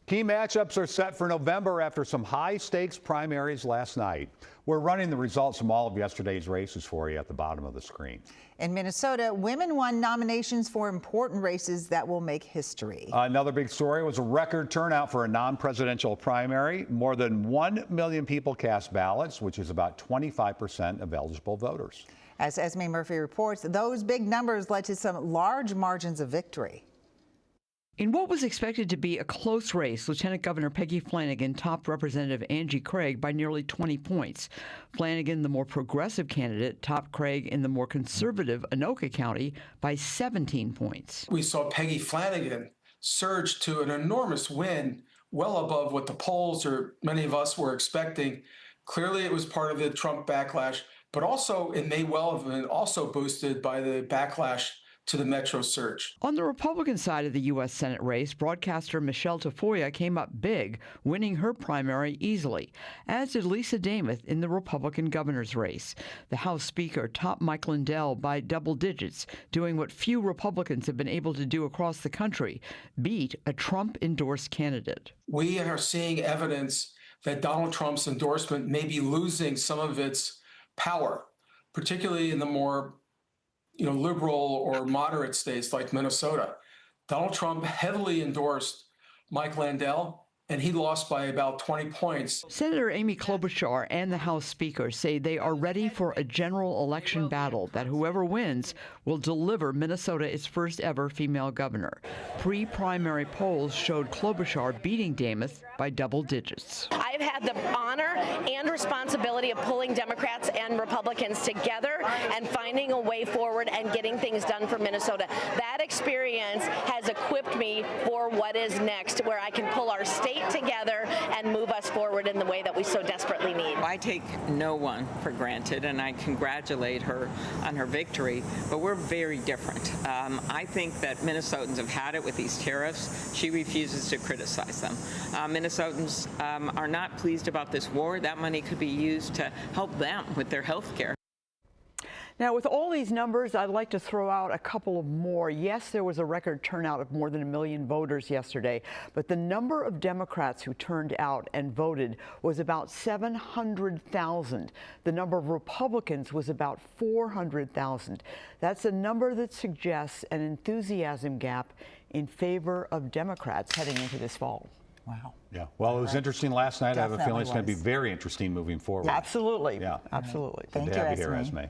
Key matchups are set for November after some high-stakes primaries last night. We're running the results from all of yesterday's races for you at the bottom of the screen. In Minnesota, women won nominations for important races that will make history. Another big story was a record turnout for a non-presidential primary. More than 1 million people cast ballots, which is about 25% of eligible voters. As Esme Murphy reports, those big numbers led to some large margins of victory. In what was expected to be a close race, Lieutenant Governor Peggy Flanagan topped Representative Angie Craig by nearly 20 points. Flanagan, the more progressive candidate, topped Craig in the more conservative Anoka County by 17 points. We saw Peggy Flanagan surge to an enormous win, well above what the polls or many of us were expecting. Clearly, it was part of the Trump backlash, but also it may well have been also boosted by the backlash to the Metro surge. On the Republican side of the U.S. Senate race, broadcaster Michelle Tafoya came up big, winning her primary easily, as did Lisa Dameth in the Republican governor's race. The House Speaker topped Mike Lindell by double digits, doing what few Republicans have been able to do across the country, beat a Trump-endorsed candidate. We are seeing evidence that Donald Trump's endorsement may be losing some of its power, particularly in the more liberal or moderate states like Minnesota. Donald Trump heavily endorsed Mike Lindell, and he lost by about 20 points. Senator Amy Klobuchar and the House Speaker say they are ready for a general election battle that whoever wins will deliver Minnesota its first ever female governor. Pre-primary polls showed Klobuchar beating Dameth by double digits. I've had the honor and responsibility of pulling Democrats and Republicans together and finding a way forward and getting things done for Minnesota. That experience has equipped me for what is next, where I can pull our state together and move us forward in the way that we so desperately need. I take no one for granted, and I congratulate her on her victory, but we're very different. I think that Minnesotans have had it with these tariffs. She refuses to criticize them. Minnesotans are not pleased about this war. That money could be used to help them with their health care. Now, with all these numbers, I'd like to throw out a couple of more. Yes, there was a record turnout of more than 1 million voters yesterday, but the number of Democrats who turned out and voted was about 700,000. The number of Republicans was about 400,000. That's a number that suggests an enthusiasm gap in favor of Democrats heading into this fall. Wow. Yeah. Well, it was interesting last night. I have a feeling it's going to be was. very interesting moving forward. Absolutely. Yeah. Absolutely. Good Thank to you, have you here, Esme. Esme.